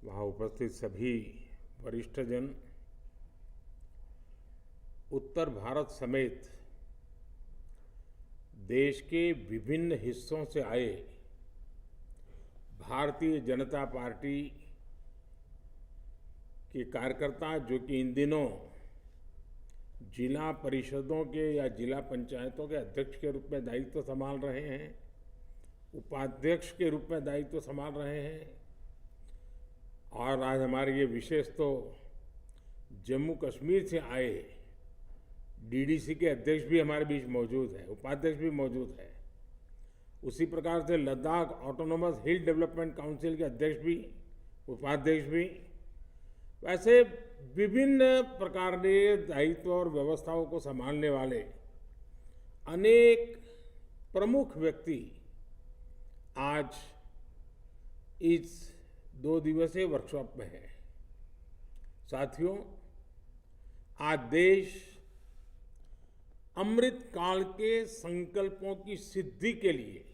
वहाँ उपस्थित सभी वरिष्ठजन, उत्तर भारत समेत देश के विभिन्न हिस्सों से आए भारतीय जनता पार्टी के कार्यकर्ता, जो कि इन दिनों जिला परिषदों के या जिला पंचायतों के अध्यक्ष के रूप में दायित्व संभाल रहे हैं, उपाध्यक्ष के रूप में दायित्व संभाल रहे हैं, और आज हमारे ये विशेष तो जम्मू कश्मीर से आए डीडीसी के अध्यक्ष भी हमारे बीच मौजूद है, उपाध्यक्ष भी मौजूद है। उसी प्रकार से लद्दाख ऑटोनोमस हिल डेवलपमेंट काउंसिल के अध्यक्ष भी, उपाध्यक्ष भी, वैसे विभिन्न प्रकार के दायित्व और व्यवस्थाओं को संभालने वाले अनेक प्रमुख व्यक्ति आज इस 2 दिवसीय वर्कशॉप में हैं। साथियों, आज देश अमृत काल के संकल्पों की सिद्धि के लिए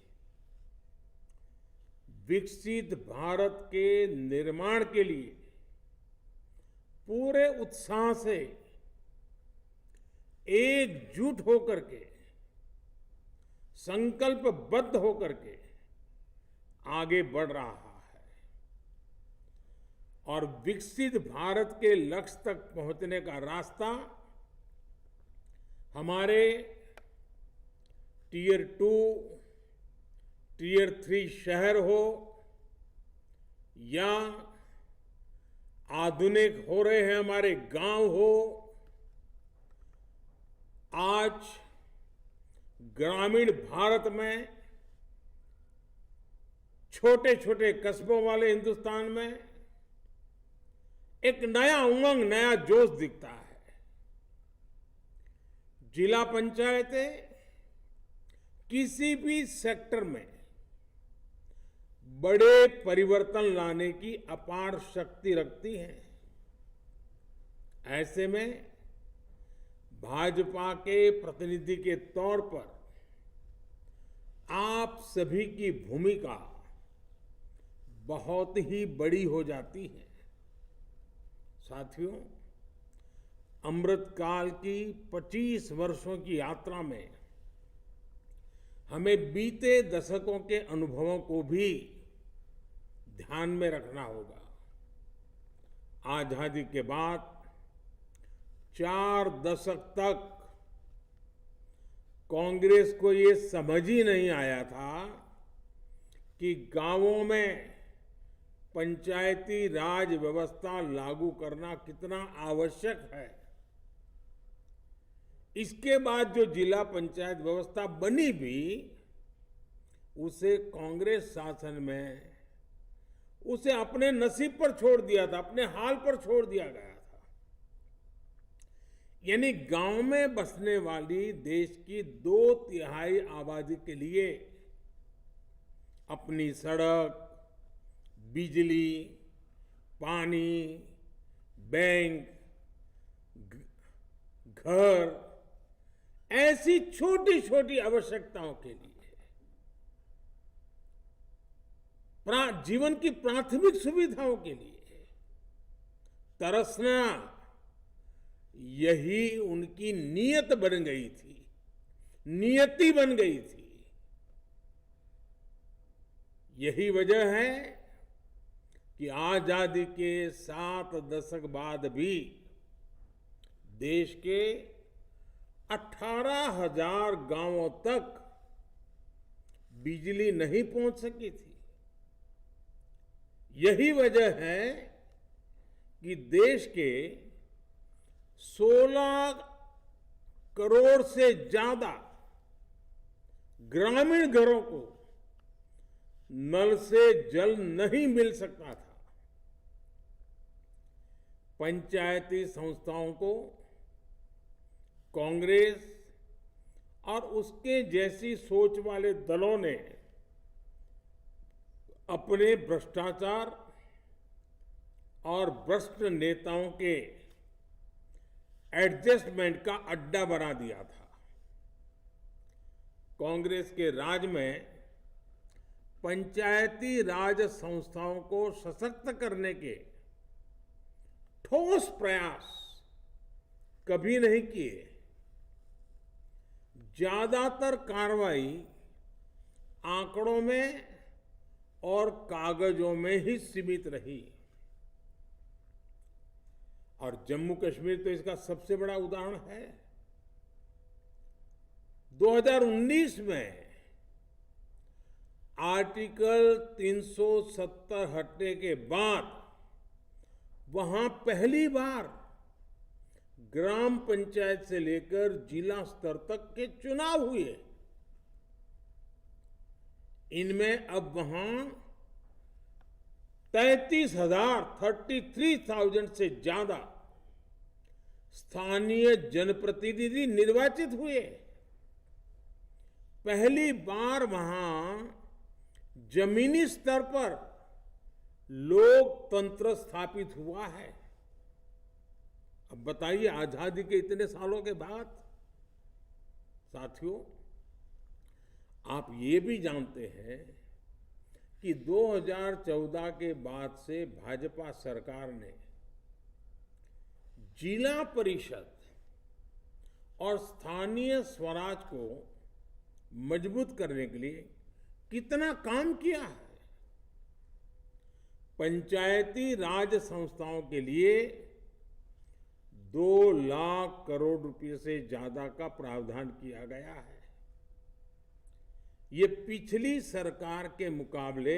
विकसित भारत के निर्माण के लिए पूरे उत्साह से एकजुट होकर के, संकल्पबद्ध होकर के आगे बढ़ रहा है और विकसित भारत के लक्ष्य तक पहुंचने का रास्ता हमारे टियर 2, टियर 3 शहर हो या आधुनिक हो रहे हैं हमारे गांव हो, आज ग्रामीण भारत में छोटे छोटे कस्बों वाले हिंदुस्तान में एक नया उमंग, नया जोश दिखता है। जिला पंचायतें किसी भी सेक्टर में बड़े परिवर्तन लाने की अपार शक्ति रखती हैं। ऐसे में भाजपा के प्रतिनिधि के तौर पर आप सभी की भूमिका बहुत ही बड़ी हो जाती है। साथियों, अमृतकाल की 25 वर्षों की यात्रा में हमें बीते दशकों के अनुभवों को भी ध्यान में रखना होगा। आजादी के बाद 4 दशक तक कांग्रेस को ये समझ ही नहीं आया था कि गांवों में पंचायती राज व्यवस्था लागू करना कितना आवश्यक है। इसके बाद जो जिला पंचायत व्यवस्था बनी भी, उसे कांग्रेस शासन में उसे अपने नसीब पर छोड़ दिया था, अपने हाल पर छोड़ दिया गया था। यानी गांव में बसने वाली देश की 2/3 आबादी के लिए अपनी सड़क, बिजली, पानी, बैंक, घर, ऐसी छोटी छोटी आवश्यकताओं के लिए जीवन की प्राथमिक सुविधाओं के लिए तरसना, यही उनकी नीयत बन गई थी, नियति बन गई थी। यही वजह है कि आजादी के 7 दशक बाद भी देश के 18,000 गांवों तक बिजली नहीं पहुंच सकी थी। यही वजह है कि देश के 16 करोड़ से ज्यादा ग्रामीण घरों को नल से जल नहीं मिल सकता था। पंचायती संस्थाओं को कांग्रेस और उसके जैसी सोच वाले दलों ने अपने भ्रष्टाचार और भ्रष्ट नेताओं के एडजस्टमेंट का अड्डा बना दिया था। कांग्रेस के राज में पंचायती राज संस्थाओं को सशक्त करने के ठोस प्रयास कभी नहीं किए। ज्यादातर कार्रवाई आंकड़ों में और कागजों में ही सीमित रही। और जम्मू कश्मीर तो इसका सबसे बड़ा उदाहरण है। 2019 में आर्टिकल 370 हटने के बाद वहां पहली बार ग्राम पंचायत से लेकर जिला स्तर तक के चुनाव हुए। इनमें अब वहां 33,000 से ज्यादा स्थानीय जनप्रतिनिधि निर्वाचित हुए। पहली बार वहां जमीनी स्तर पर लोकतंत्र स्थापित हुआ है। अब बताइए, आजादी के इतने सालों के बाद। साथियों, आप ये भी जानते हैं कि 2014 के बाद से भाजपा सरकार ने जिला परिषद और स्थानीय स्वराज को मजबूत करने के लिए कितना काम किया है। पंचायती राज संस्थाओं के लिए 2 लाख करोड़ रुपए से ज्यादा का प्रावधान किया गया है। ये पिछली सरकार के मुकाबले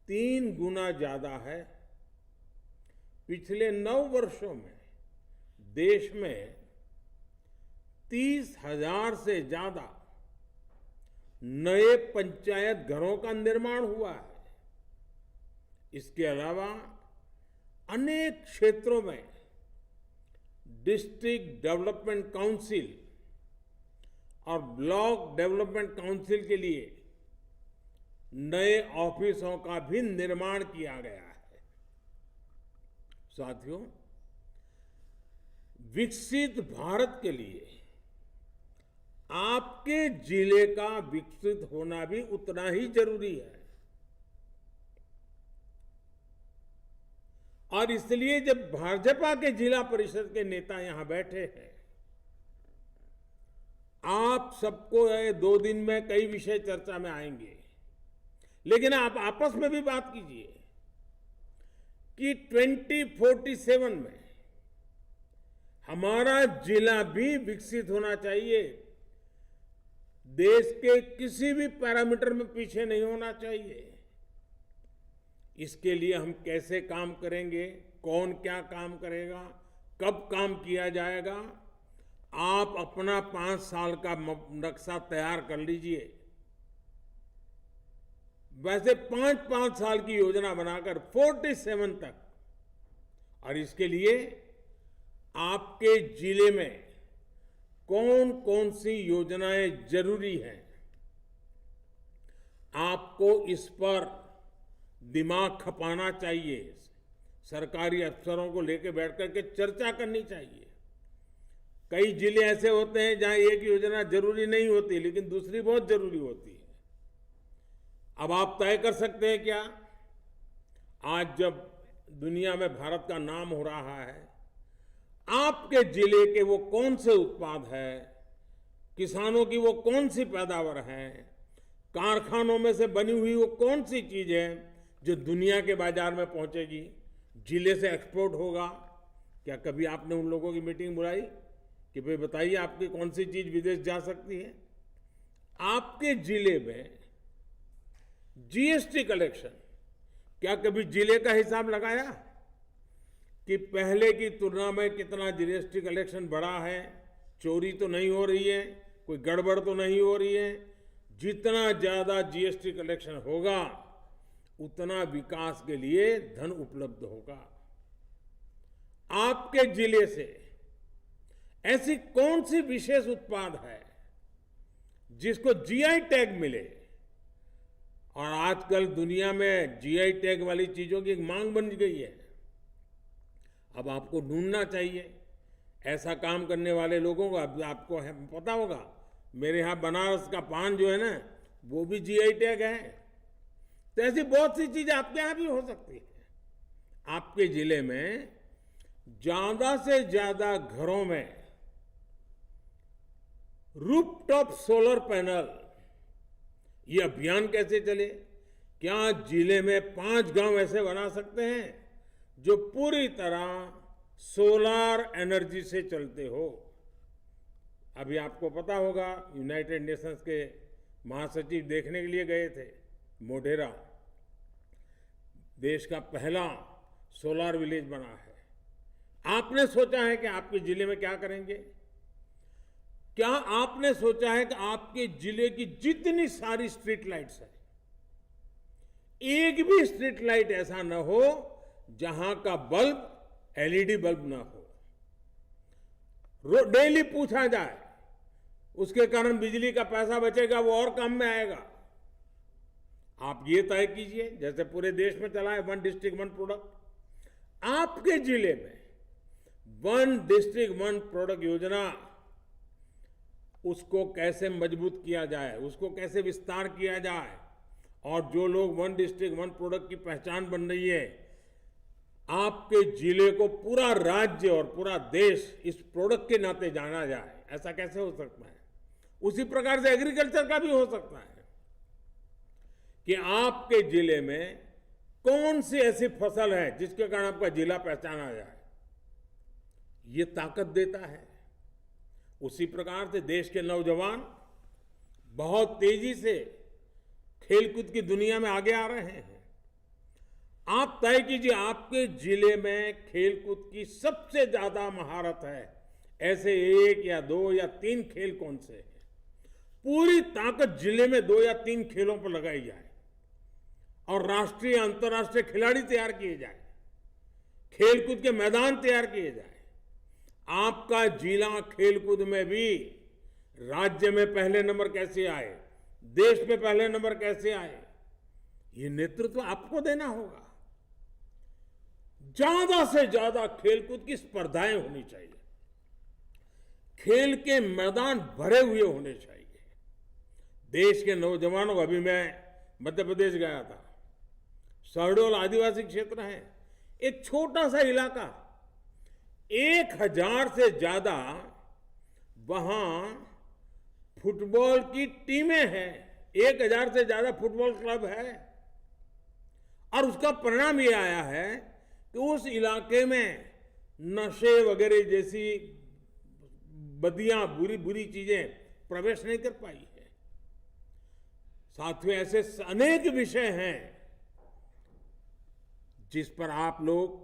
3 गुना ज्यादा है। पिछले 9 वर्षों में देश में 30,000 से ज्यादा नए पंचायत घरों का निर्माण हुआ है। इसके अलावा अनेक क्षेत्रों में डिस्ट्रिक्ट डेवलपमेंट काउंसिल और ब्लॉक डेवलपमेंट काउंसिल के लिए नए ऑफिसों का भी निर्माण किया गया है। साथियों, विकसित भारत के लिए आपके जिले का विकसित होना भी उतना ही जरूरी है। और इसलिए जब भाजपा के जिला परिषद के नेता यहां बैठे हैं, आप सबको 2 दिन में कई विषय चर्चा में आएंगे, लेकिन आप आपस में भी बात कीजिए कि 2047 में हमारा जिला भी विकसित होना चाहिए। देश के किसी भी पैरामीटर में पीछे नहीं होना चाहिए। इसके लिए हम कैसे काम करेंगे, कौन क्या काम करेगा, कब काम किया जाएगा, आप अपना 5 साल का नक्शा तैयार कर लीजिए। वैसे 5-5 साल की योजना बनाकर 47 तक, और इसके लिए आपके जिले में कौन कौन सी योजनाएं जरूरी हैं, आपको इस पर दिमाग खपाना चाहिए। सरकारी अफसरों को लेकर बैठ करके चर्चा करनी चाहिए। कई जिले ऐसे होते हैं जहां एक योजना जरूरी नहीं होती, लेकिन दूसरी बहुत जरूरी होती है। अब आप तय कर सकते हैं क्या, आज जब दुनिया में भारत का नाम हो रहा है, आपके जिले के वो कौन से उत्पाद है, किसानों की वो कौन सी पैदावार है, कारखानों में से बनी हुई वो कौन सी चीज है जो दुनिया के बाजार में पहुंचेगी, जिले से एक्सपोर्ट होगा। क्या कभी आपने उन लोगों की मीटिंग बुलाई कि भाई बताइए आपकी कौन सी चीज विदेश जा सकती है? आपके जिले में जीएसटी कलेक्शन, क्या कभी जिले का हिसाब लगाया कि पहले की तुलना में कितना जीएसटी कलेक्शन बढ़ा है? चोरी तो नहीं हो रही है, कोई गड़बड़ तो नहीं हो रही है। जितना ज्यादा जीएसटी कलेक्शन होगा उतना विकास के लिए धन उपलब्ध होगा। आपके जिले से ऐसी कौन सी विशेष उत्पाद है जिसको जीआई टैग मिले? और आजकल दुनिया में जीआई टैग वाली चीजों की एक मांग बन गई है। अब आपको ढूंढना चाहिए ऐसा काम करने वाले लोगों को। अब आपको पता होगा, मेरे यहां बनारस का पान जो है ना, वो भी जीआई टैग है। तो ऐसी बहुत सी चीजें आपके यहां भी हो सकती है। आपके जिले में ज्यादा से ज्यादा घरों में रूफटॉप सोलर पैनल, ये अभियान कैसे चले? क्या जिले में 5 गांव ऐसे बना सकते हैं जो पूरी तरह सोलर एनर्जी से चलते हो? अभी आपको पता होगा, यूनाइटेड नेशंस के महासचिव देखने के लिए गए थे मोढेरा। देश का पहला सोलर विलेज बना है। आपने सोचा है कि आपके जिले में क्या करेंगे? क्या आपने सोचा है कि आपके जिले की जितनी सारी स्ट्रीट लाइट्स हैं, एक भी स्ट्रीट लाइट ऐसा न हो जहां का बल्ब एलईडी बल्ब ना हो? डेली पूछा जाए, उसके कारण बिजली का पैसा बचेगा, वो और काम में आएगा। आप ये तय कीजिए, जैसे पूरे देश में चला है 1 डिस्ट्रिक्ट 1 प्रोडक्ट, आपके जिले में 1 डिस्ट्रिक्ट 1 प्रोडक्ट योजना, उसको कैसे मजबूत किया जाए, उसको कैसे विस्तार किया जाए, और जो लोग 1 डिस्ट्रिक्ट 1 प्रोडक्ट की पहचान बन रही है, आपके जिले को पूरा राज्य और पूरा देश इस प्रोडक्ट के नाते जाना जाए, ऐसा कैसे हो सकता है? उसी प्रकार से एग्रीकल्चर का भी हो सकता है कि आपके जिले में कौन सी ऐसी फसल है जिसके कारण आपका जिला पहचाना जाए। ये ताकत देता है। उसी प्रकार से देश के नौजवान बहुत तेजी से खेलकूद की दुनिया में आगे आ रहे हैं। आप तय कीजिए, आपके जिले में खेलकूद की सबसे ज्यादा महारत है, ऐसे 1 या 2 या 3 खेल कौन से हैं? पूरी ताकत जिले में 2 या 3 खेलों पर लगाई जाए और राष्ट्रीय अंतर्राष्ट्रीय खिलाड़ी तैयार किए जाए, खेलकूद के मैदान तैयार किए जाए। आपका जिला खेलकूद में भी राज्य में पहले नंबर कैसे आए, देश में पहले नंबर कैसे आए, ये नेतृत्व आपको देना होगा। ज्यादा से ज्यादा खेलकूद की स्पर्धाएं होनी चाहिए, खेल के मैदान भरे हुए होने चाहिए। देश के नौजवानों, अभी मैं मध्य प्रदेश गया था, शहडोल आदिवासी क्षेत्र है, एक छोटा सा इलाका, 1000 से ज्यादा वहां फुटबॉल की टीमें हैं, 1000 से ज्यादा फुटबॉल क्लब है। और उसका परिणाम ये आया है कि उस इलाके में नशे वगैरह जैसी बदियां, बुरी बुरी चीजें प्रवेश नहीं कर पाई है। साथियों, ऐसे अनेक विषय हैं जिस पर आप लोग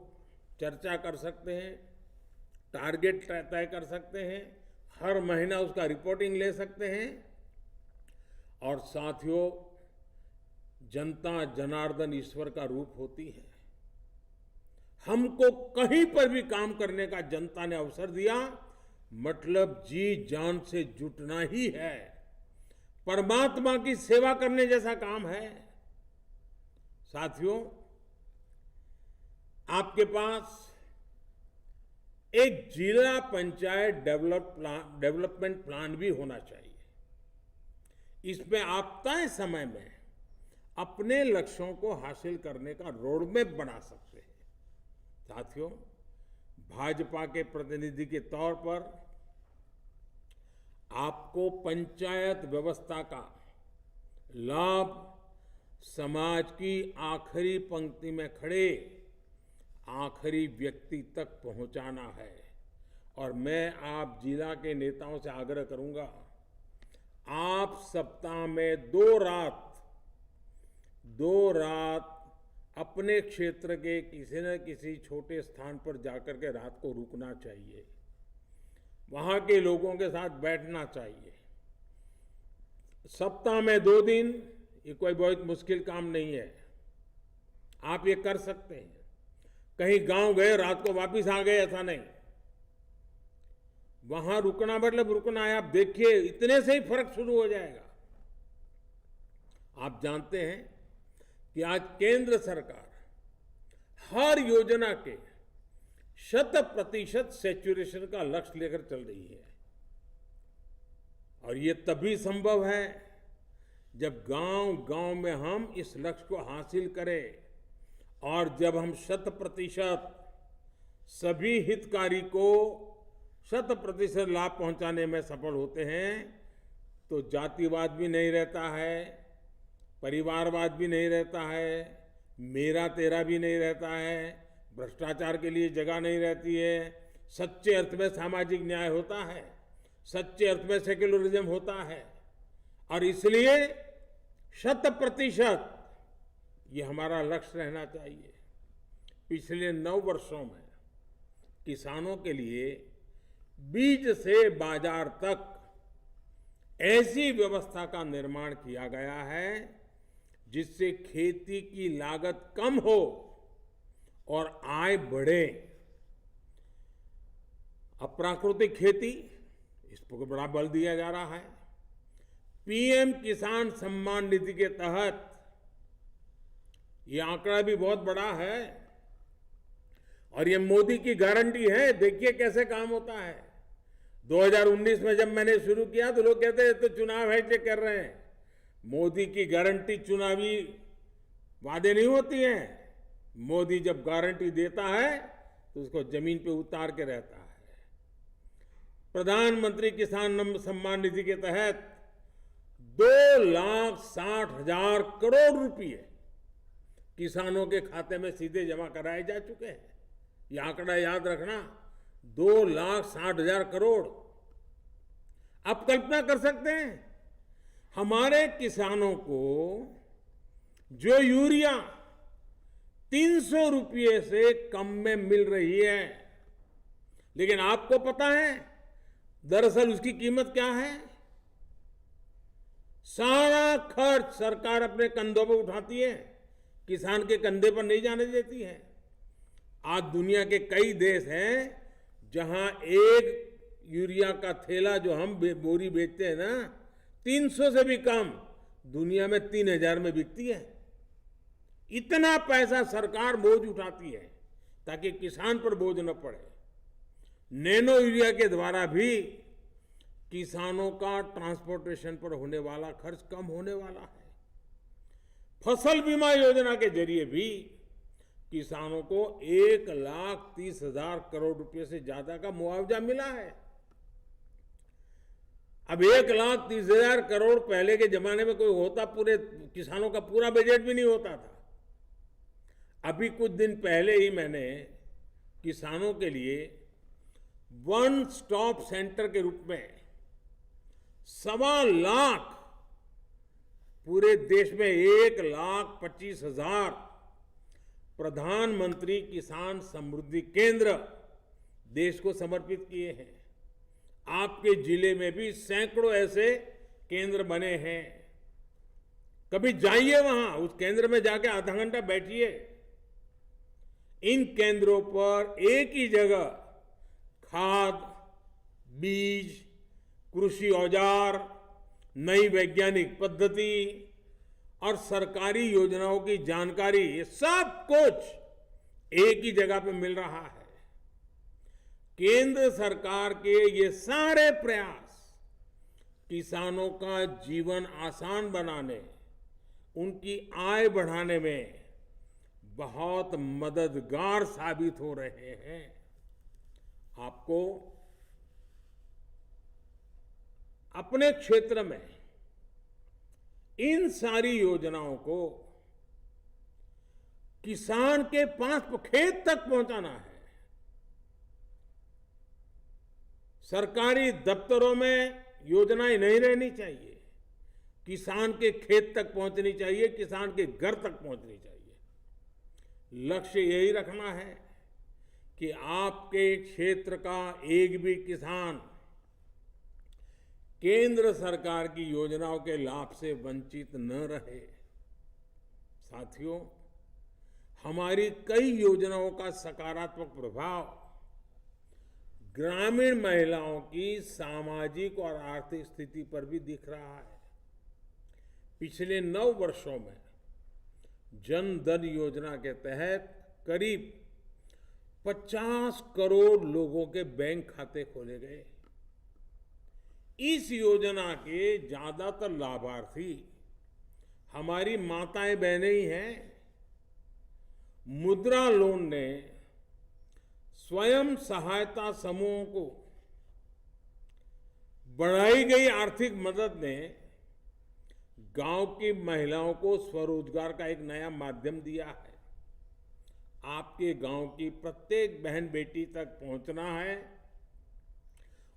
चर्चा कर सकते हैं, टारगेट तय कर सकते हैं, हर महीना उसका रिपोर्टिंग ले सकते हैं। और साथियों, जनता जनार्दन ईश्वर का रूप होती है। हमको कहीं पर भी काम करने का जनता ने अवसर दिया, मतलब जी जान से जुटना ही है, परमात्मा की सेवा करने जैसा काम है। साथियों, आपके पास एक जिला पंचायत डेवलपमेंट प्लान भी होना चाहिए। इसमें आप तय समय में अपने लक्ष्यों को हासिल करने का रोडमैप बना सकते हैं। साथियों, भाजपा के प्रतिनिधि के तौर पर आपको पंचायत व्यवस्था का लाभ समाज की आखिरी पंक्ति में खड़े आखिरी व्यक्ति तक पहुंचाना है। और मैं आप जिला के नेताओं से आग्रह करूंगा, आप सप्ताह में 2 रात अपने क्षेत्र के किसी न किसी छोटे स्थान पर जाकर के रात को रुकना चाहिए, वहां के लोगों के साथ बैठना चाहिए। सप्ताह में 2 दिन, ये कोई बहुत मुश्किल काम नहीं है, आप ये कर सकते हैं। कहीं गांव गए, रात को वापस आ गए, ऐसा नहीं। वहां रुकना मतलब रुकना है। आप देखिए, इतने से ही फर्क शुरू हो जाएगा। आप जानते हैं कि आज केंद्र सरकार हर योजना के 100% सैचुरेशन का लक्ष्य लेकर चल रही है। और ये तभी संभव है जब गांव-गांव में हम इस लक्ष्य को हासिल करें और जब हम 100% सभी हितकारी को 100% लाभ पहुंचाने में सफल होते हैं, तो जातिवाद भी नहीं रहता है, परिवारवाद भी नहीं रहता है, मेरा तेरा भी नहीं रहता है, भ्रष्टाचार के लिए जगह नहीं रहती है, सच्चे अर्थ में सामाजिक न्याय होता है, सच्चे अर्थ में सेक्युलरिज्म होता है। और इसलिए 100% ये हमारा लक्ष्य रहना चाहिए। पिछले 9 वर्षों में किसानों के लिए बीज से बाजार तक ऐसी व्यवस्था का निर्माण किया गया है जिससे खेती की लागत कम हो और आय बढ़े। अप्राकृतिक खेती, इस पर बड़ा बल दिया जा रहा है। पीएम किसान सम्मान निधि के तहत ये आंकड़ा भी बहुत बड़ा है और ये मोदी की गारंटी है। देखिए कैसे काम होता है। 2019 में जब मैंने शुरू किया तो लोग कहते हैं तो चुनाव है, कर रहे हैं। मोदी की गारंटी चुनावी वादे नहीं होती हैं। मोदी जब गारंटी देता है तो उसको जमीन पे उतार के रहता है। प्रधानमंत्री किसान सम्मान निधि के तहत 2,60,000 करोड़ रुपए किसानों के खाते में सीधे जमा कराए जा चुके हैं। यह आंकड़ा याद रखना, 2,60,000 करोड़। आप कल्पना कर सकते हैं हमारे किसानों को जो यूरिया 300 रुपये से कम में मिल रही है, लेकिन आपको पता है दरअसल उसकी कीमत क्या है? सारा खर्च सरकार अपने कंधों पर उठाती है, किसान के कंधे पर नहीं जाने देती है। आज दुनिया के कई देश हैं जहां एक यूरिया का थैला जो हम बोरी बेचते हैं ना, 300 से भी कम, दुनिया में 3,000 में बिकती है। इतना पैसा सरकार बोझ उठाती है ताकि किसान पर बोझ न पड़े। नैनो यूरिया के द्वारा भी किसानों का ट्रांसपोर्टेशन पर होने वाला खर्च कम होने वाला है। फसल बीमा योजना के जरिए भी किसानों को 1,30,000 करोड़ रुपए से ज्यादा का मुआवजा मिला है। अब 1,30,000 करोड़ पहले के जमाने में कोई होता, पूरे किसानों का पूरा बजट भी नहीं होता था। अभी कुछ दिन पहले ही मैंने किसानों के लिए वन स्टॉप सेंटर के रूप में 1,25,000 पूरे देश में 1,25,000 प्रधानमंत्री किसान समृद्धि केंद्र देश को समर्पित किए हैं। आपके जिले में भी सैकड़ों ऐसे केंद्र बने हैं। कभी जाइए वहां, उस केंद्र में जाके आधा घंटा बैठिए। इन केंद्रों पर एक ही जगह खाद, बीज, कृषि औजार, नई वैज्ञानिक पद्धति और सरकारी योजनाओं की जानकारी, ये सब कुछ एक ही जगह पे मिल रहा है। केंद्र सरकार के ये सारे प्रयास किसानों का जीवन आसान बनाने, उनकी आय बढ़ाने में बहुत मददगार साबित हो रहे हैं। आपको अपने क्षेत्र में इन सारी योजनाओं को किसान के पास खेत तक पहुंचाना है। सरकारी दफ्तरों में योजनाएं नहीं रहनी चाहिए, किसान के खेत तक पहुंचनी चाहिए, किसान के घर तक पहुंचनी चाहिए। लक्ष्य यही रखना है कि आपके क्षेत्र का एक भी किसान केंद्र सरकार की योजनाओं के लाभ से वंचित न रहे। साथियों, हमारी कई योजनाओं का सकारात्मक प्रभाव ग्रामीण महिलाओं की सामाजिक और आर्थिक स्थिति पर भी दिख रहा है। पिछले 9 वर्षों में जन धन योजना के तहत करीब 50 करोड़ लोगों के बैंक खाते खोले गए। इस योजना के ज्यादातर लाभार्थी हमारी माताएं बहनें ही हैं। मुद्रा लोन ने स्वयं सहायता समूहों को बढ़ाई गई आर्थिक मदद ने गांव की महिलाओं को स्वरोजगार का एक नया माध्यम दिया है। आपके गांव की प्रत्येक बहन बेटी तक पहुंचना है,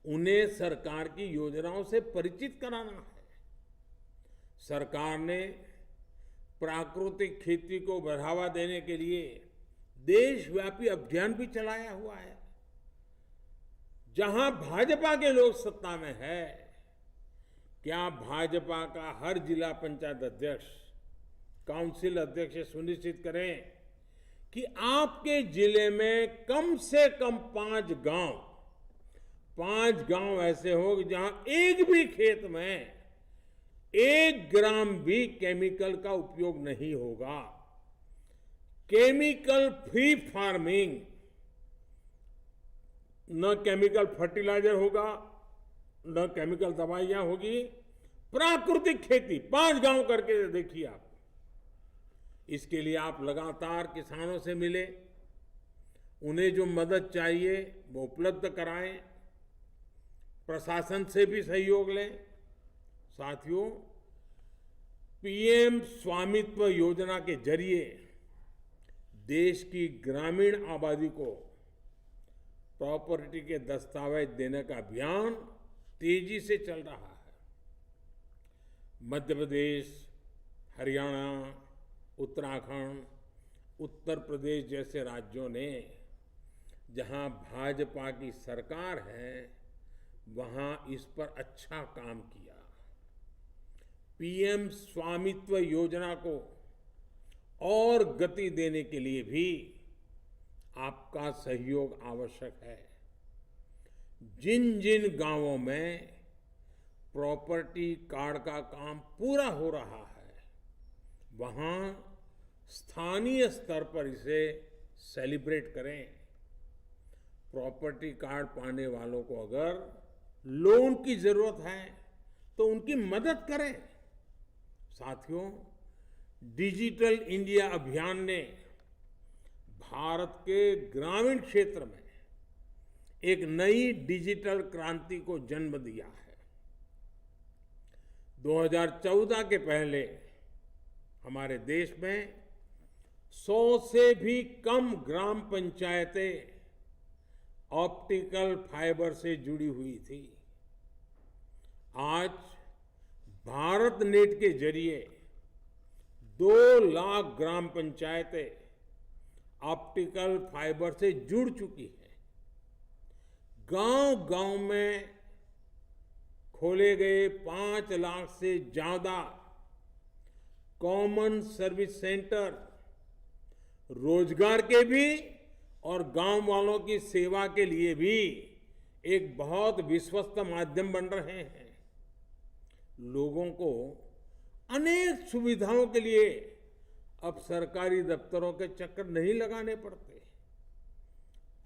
उन्हें सरकार की योजनाओं से परिचित कराना है। सरकार ने प्राकृतिक खेती को बढ़ावा देने के लिए देशव्यापी अभियान भी चलाया हुआ है। जहां भाजपा के लोग सत्ता में है, क्या भाजपा का हर जिला पंचायत अध्यक्ष, काउंसिल अध्यक्ष सुनिश्चित करें कि आपके जिले में कम से कम 5 गांव ऐसे हो जहां एक भी खेत में 1 ग्राम भी केमिकल का उपयोग नहीं होगा। केमिकल फ्री फार्मिंग, न केमिकल फर्टिलाइजर होगा, न केमिकल दवाइयां होगी, प्राकृतिक खेती 5 गांव करके देखिए आप। इसके लिए आप लगातार किसानों से मिले, उन्हें जो मदद चाहिए वो उपलब्ध कराएं, प्रशासन से भी सहयोग लें। साथियों, पीएम स्वामित्व योजना के जरिए देश की ग्रामीण आबादी को प्रॉपर्टी के दस्तावेज देने का अभियान तेजी से चल रहा है। मध्य प्रदेश, हरियाणा, उत्तराखंड, उत्तर प्रदेश जैसे राज्यों ने जहां भाजपा की सरकार है, वहां इस पर अच्छा काम किया। पीएम स्वामित्व योजना को और गति देने के लिए भी आपका सहयोग आवश्यक है। जिन जिन गांवों में प्रॉपर्टी कार्ड का काम पूरा हो रहा है, वहां स्थानीय स्तर पर इसे सेलिब्रेट करें। प्रॉपर्टी कार्ड पाने वालों को अगर लोन की जरूरत है तो उनकी मदद करें। साथियों, डिजिटल इंडिया अभियान ने भारत के ग्रामीण क्षेत्र में एक नई डिजिटल क्रांति को जन्म दिया है। 2014 के पहले हमारे देश में 100 से भी कम ग्राम पंचायतें ऑप्टिकल फाइबर से जुड़ी हुई थी। आज भारत नेट के जरिए 2 लाख ग्राम पंचायतें ऑप्टिकल फाइबर से जुड़ चुकी है। गांव-गांव में खोले गए 5 लाख से ज्यादा कॉमन सर्विस सेंटर रोजगार के भी और गांव वालों की सेवा के लिए भी एक बहुत विश्वस्त माध्यम बन रहे हैं। लोगों को अनेक सुविधाओं के लिए अब सरकारी दफ्तरों के चक्कर नहीं लगाने पड़ते।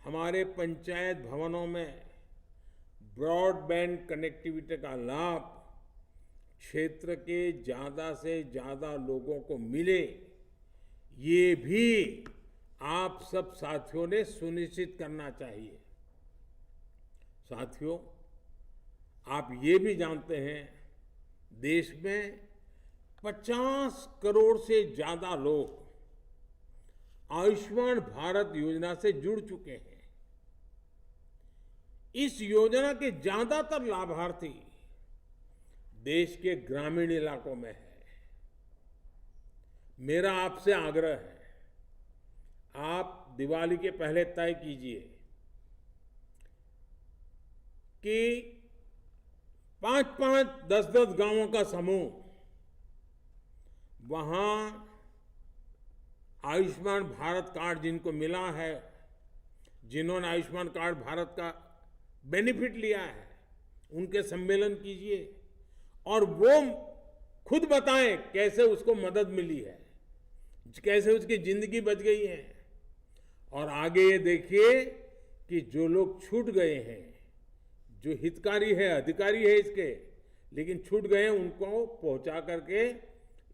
हमारे पंचायत भवनों में ब्रॉडबैंड कनेक्टिविटी का लाभ क्षेत्र के ज्यादा से ज्यादा लोगों को मिले, ये भी आप सब साथियों ने सुनिश्चित करना चाहिए। साथियों, आप ये भी जानते हैं, देश में 50 करोड़ से ज्यादा लोग आयुष्मान भारत योजना से जुड़ चुके हैं। इस योजना के ज्यादातर लाभार्थी देश के ग्रामीण इलाकों में है। मेरा आपसे आग्रह है, आप दिवाली के पहले तय कीजिए कि 5-5, 10-10 गांवों का समूह वहां आयुष्मान भारत कार्ड जिनको मिला है, जिन्होंने आयुष्मान कार्ड भारत का बेनिफिट लिया है, उनके सम्मेलन कीजिए और वो खुद बताएं कैसे उसको मदद मिली है, कैसे उसकी जिंदगी बच गई है। और आगे ये देखिए कि जो लोग छूट गए हैं, जो हितकारी है, अधिकारी है इसके, लेकिन छूट गए, उनको पहुंचा करके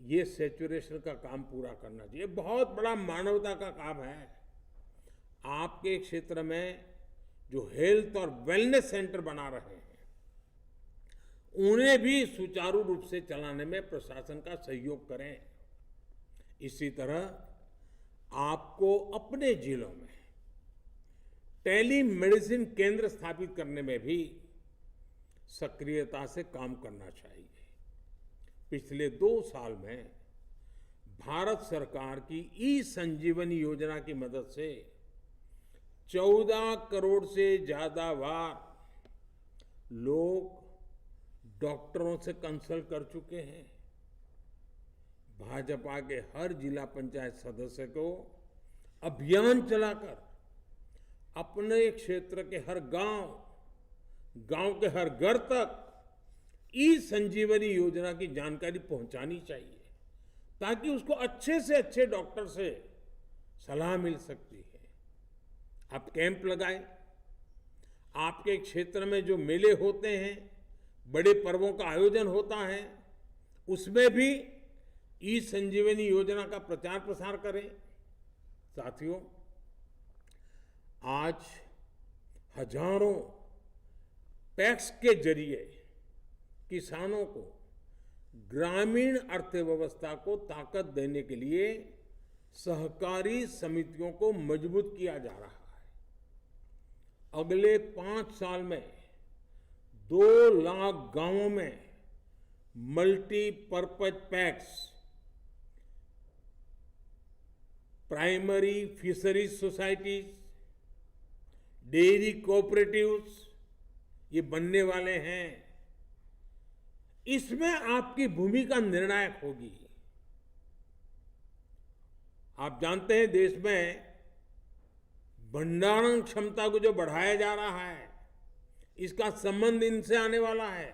ये सैचुरेशन का काम पूरा करना चाहिए। बहुत बड़ा मानवता का काम है। आपके क्षेत्र में जो हेल्थ और वेलनेस सेंटर बना रहे हैं, उन्हें भी सुचारू रूप से चलाने में प्रशासन का सहयोग करें। इसी तरह आपको अपने जिलों में टेलीमेडिसिन केंद्र स्थापित करने में भी सक्रियता से काम करना चाहिए। पिछले 2 साल में भारत सरकार की ई संजीवनी योजना की मदद से 14 करोड़ से ज्यादा बार लोग डॉक्टरों से कंसल्ट कर चुके हैं। भाजपा के हर जिला पंचायत सदस्य को अभियान चलाकर अपने क्षेत्र के हर गांव के हर घर तक ई संजीवनी योजना की जानकारी पहुंचानी चाहिए, ताकि उसको अच्छे से अच्छे डॉक्टर से सलाह मिल सकती है। आप कैंप लगाएं। आपके क्षेत्र में जो मेले होते हैं, बड़े पर्वों का आयोजन होता है, उसमें भी ई संजीवनी योजना का प्रचार प्रसार करें। साथियों, आज हजारों पैक्स के जरिए किसानों को ग्रामीण अर्थव्यवस्था को ताकत देने के लिए सहकारी समितियों को मजबूत किया जा रहा है। अगले 5 साल में 2 लाख गांवों में multipurpose PACS, primary fisheries societies, dairy cooperatives ये बनने वाले हैं। इसमें आपकी भूमिका निर्णायक होगी। आप जानते हैं, देश में भंडारण क्षमता को जो बढ़ाया जा रहा है, इसका संबंध इनसे आने वाला है।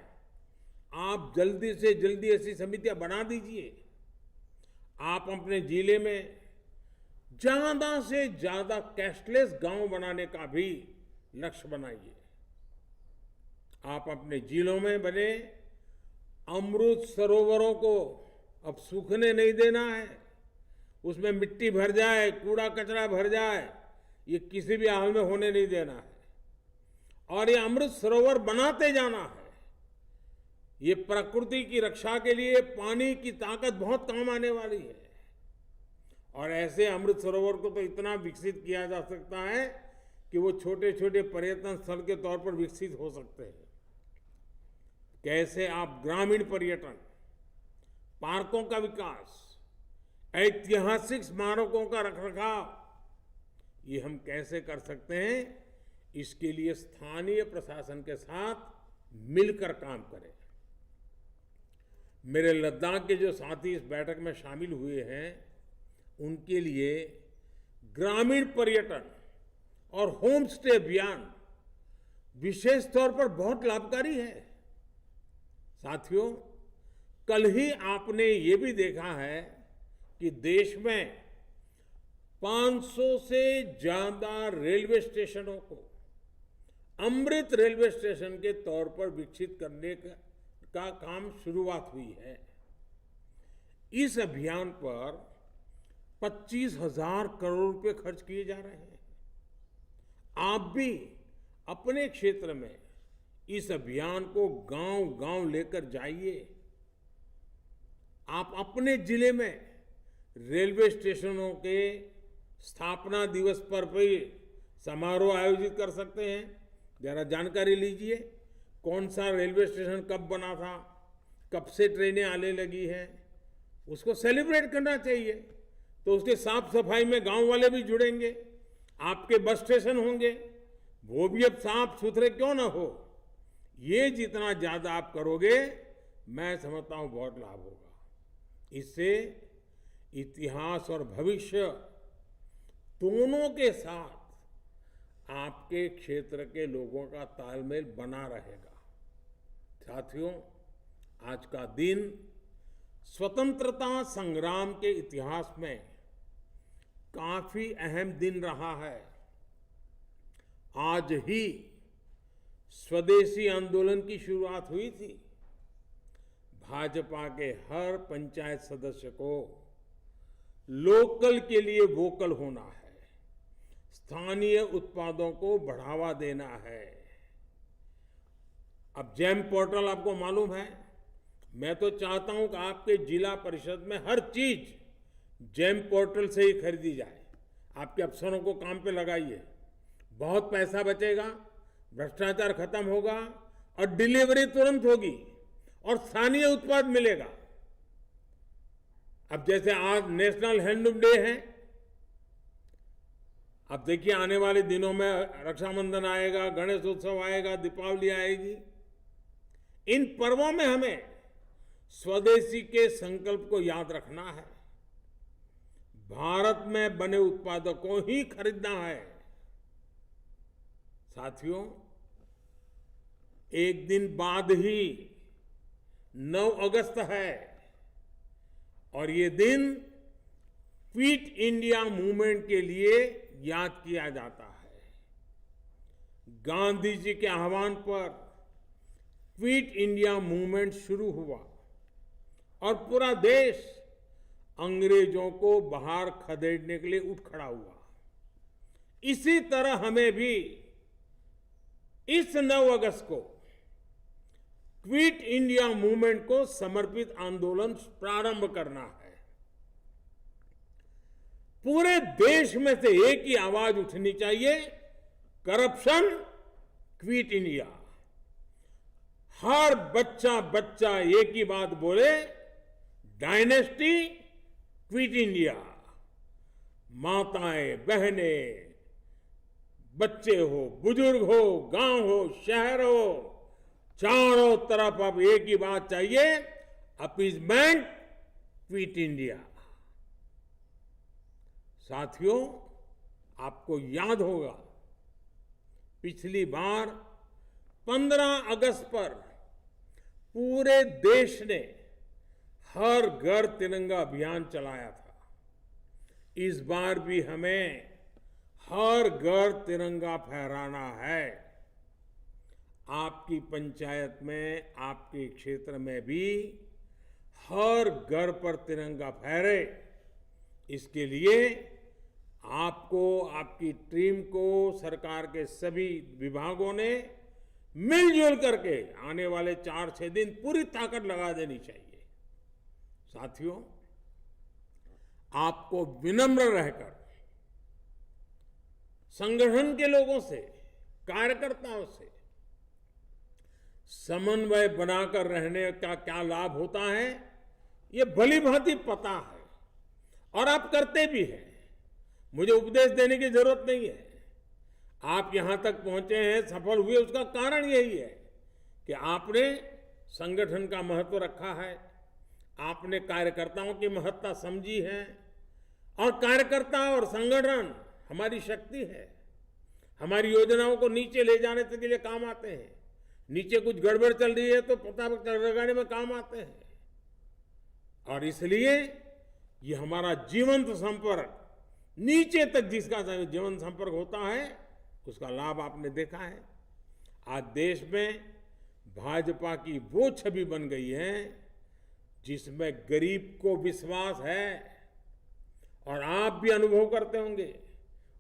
आप जल्दी से जल्दी ऐसी समितियां बना दीजिए। आप अपने जिले में ज्यादा से ज्यादा कैशलेस गांव बनाने का भी लक्ष्य बनाइए। आप अपने जिलों में बने अमृत सरोवरों को अब सूखने नहीं देना है। उसमें मिट्टी भर जाए, कूड़ा कचरा भर जाए, ये किसी भी हाल में होने नहीं देना है। और ये अमृत सरोवर बनाते जाना है। ये प्रकृति की रक्षा के लिए पानी की ताकत बहुत काम आने वाली है। और ऐसे अमृत सरोवर को तो इतना विकसित किया जा सकता है कि वो छोटे छोटे पर्यटन स्थल के तौर पर विकसित हो सकते हैं। कैसे आप ग्रामीण पर्यटन, पार्कों का विकास, ऐतिहासिक स्मारकों का रखरखाव, ये हम कैसे कर सकते हैं, इसके लिए स्थानीय प्रशासन के साथ मिलकर काम करें। मेरे लद्दाख के जो साथी इस बैठक में शामिल हुए हैं, उनके लिए ग्रामीण पर्यटन और होम स्टे अभियान विशेष तौर पर बहुत लाभकारी है। साथियों, कल ही आपने ये भी देखा है कि देश में 500 से ज्यादा रेलवे स्टेशनों को अमृत रेलवे स्टेशन के तौर पर विकसित करने का काम शुरुआत हुई है। इस अभियान पर 25,000 करोड़ रुपए खर्च किए जा रहे हैं। आप भी अपने क्षेत्र में इस अभियान को गांव-गांव लेकर जाइए। आप अपने जिले में रेलवे स्टेशनों के स्थापना दिवस पर भी समारोह आयोजित कर सकते हैं। जरा जानकारी लीजिए, कौन सा रेलवे स्टेशन कब बना था, कब से ट्रेनें आने लगी हैं, उसको सेलिब्रेट करना चाहिए। तो उसके साफ सफाई में गांव वाले भी जुड़ेंगे। आपके बस स्टेशन होंगे, वो भी अब साफ सुथरे क्यों ना हो। ये जितना ज्यादा आप करोगे, मैं समझता हूं बहुत लाभ होगा। इससे इतिहास और भविष्य दोनों के साथ आपके क्षेत्र के लोगों का तालमेल बना रहेगा। साथियों, आज का दिन स्वतंत्रता संग्राम के इतिहास में काफी अहम दिन रहा है। आज ही स्वदेशी आंदोलन की शुरुआत हुई थी। भाजपा के हर पंचायत सदस्य को लोकल के लिए वोकल होना है, स्थानीय उत्पादों को बढ़ावा देना है। अब जेम पोर्टल आपको मालूम है, मैं तो चाहता हूं कि आपके जिला परिषद में हर चीज जेम पोर्टल से ही खरीदी जाए। आपके अफसरों को काम पे लगाइए, बहुत पैसा बचेगा, भ्रष्टाचार खत्म होगा और डिलीवरी तुरंत होगी और स्थानीय उत्पाद मिलेगा। अब जैसे आज नेशनल हैंडलूम डे है, अब देखिए आने वाले दिनों में रक्षाबंधन आएगा, गणेश उत्सव आएगा, दीपावली आएगी। इन पर्वों में हमें स्वदेशी के संकल्प को याद रखना है, भारत में बने उत्पादों को ही खरीदना है। साथियों, एक दिन बाद ही 9 अगस्त है और ये दिन क्विट इंडिया मूवमेंट के लिए याद किया जाता है। गांधी जी के आह्वान पर क्विट इंडिया मूवमेंट शुरू हुआ और पूरा देश अंग्रेजों को बाहर खदेड़ने के लिए उठ खड़ा हुआ। इसी तरह हमें भी इस 9 अगस्त को क्विट इंडिया मूवमेंट को समर्पित आंदोलन प्रारंभ करना है। पूरे देश में से एक ही आवाज उठनी चाहिए, करप्शन क्विट इंडिया। हर बच्चा बच्चा एक ही बात बोले, डायनेस्टी क्विट इंडिया। माताएं, बहनें, बच्चे हो, बुजुर्ग हो, गांव हो, शहर हो, चारों तरफ अब एक ही बात चाहिए, अपीजमेंट क्विट इंडिया। साथियों, आपको याद होगा पिछली बार 15 अगस्त पर पूरे देश ने हर घर तिरंगा अभियान चलाया था। इस बार भी हमें हर घर तिरंगा फहराना है। आपकी पंचायत में, आपके क्षेत्र में भी हर घर पर तिरंगा फहरे, इसके लिए आपको, आपकी टीम को, सरकार के सभी विभागों ने मिलजुल करके आने वाले 4-6 दिन पूरी ताकत लगा देनी चाहिए। साथियों, आपको विनम्र रहकर संगठन के लोगों से, कार्यकर्ताओं से समन्वय बनाकर रहने का क्या लाभ होता है, ये भली भांति पता है और आप करते भी हैं। मुझे उपदेश देने की जरूरत नहीं है। आप यहां तक पहुंचे हैं, सफल हुए, उसका कारण यही है कि आपने संगठन का महत्व रखा है, आपने कार्यकर्ताओं की महत्ता समझी है और कार्यकर्ता और संगठन हमारी शक्ति है। हमारी योजनाओं को नीचे ले जाने के लिए काम आते हैं। नीचे कुछ गड़बड़ चल रही है तो पता लगाने में काम आते हैं। और इसलिए ये हमारा जीवंत संपर्क, नीचे तक जिसका जीवंत संपर्क होता है, उसका लाभ आपने देखा है। आज देश में भाजपा की वो छवि बन गई है जिसमें गरीब को विश्वास है, और आप भी अनुभव करते होंगे।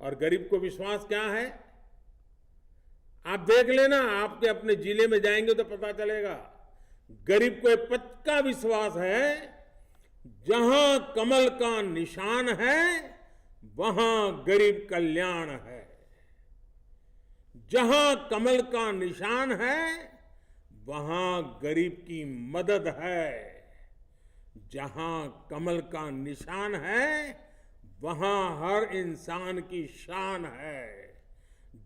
और गरीब को विश्वास क्या है, आप देख लेना, आपके अपने जिले में जाएंगे तो पता चलेगा। गरीब को एक पक्का विश्वास है, जहां कमल का निशान है वहां गरीब कल्याण है। जहां कमल का निशान है वहां गरीब की मदद है। जहां कमल का निशान है वहां हर इंसान की शान है।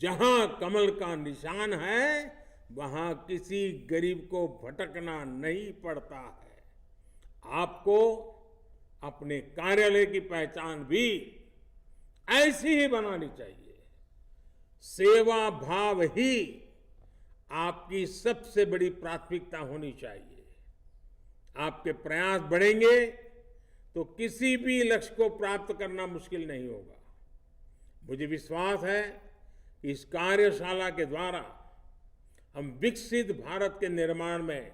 जहां कमल का निशान है वहां किसी गरीब को भटकना नहीं पड़ता है। आपको अपने कार्यालय की पहचान भी ऐसी ही बनानी चाहिए। सेवा भाव ही आपकी सबसे बड़ी प्राथमिकता होनी चाहिए। आपके प्रयास बढ़ेंगे तो किसी भी लक्ष्य को प्राप्त करना मुश्किल नहीं होगा। मुझे विश्वास है कि इस कार्यशाला के द्वारा हम विकसित भारत के निर्माण में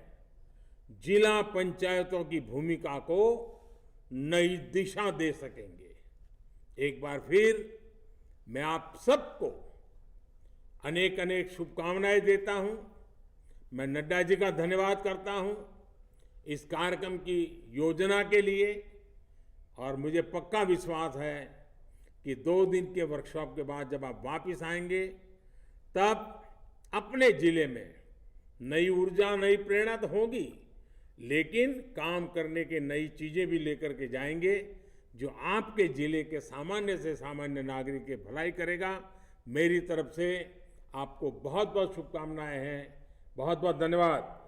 जिला पंचायतों की भूमिका को नई दिशा दे सकेंगे। एक बार फिर मैं आप सबको अनेक अनेक शुभकामनाएं देता हूं। मैं नड्डा जी का धन्यवाद करता हूं इस कार्यक्रम की योजना के लिए, और मुझे पक्का विश्वास है कि 2 दिन के वर्कशॉप के बाद जब आप वापस आएंगे तब अपने जिले में नई ऊर्जा, नई प्रेरणा तो होगी, लेकिन काम करने के नई चीजें भी लेकर के जाएंगे जो आपके जिले के सामान्य से सामान्य नागरिक की भलाई करेगा। मेरी तरफ से आपको बहुत बहुत शुभकामनाएं हैं। बहुत बहुत धन्यवाद।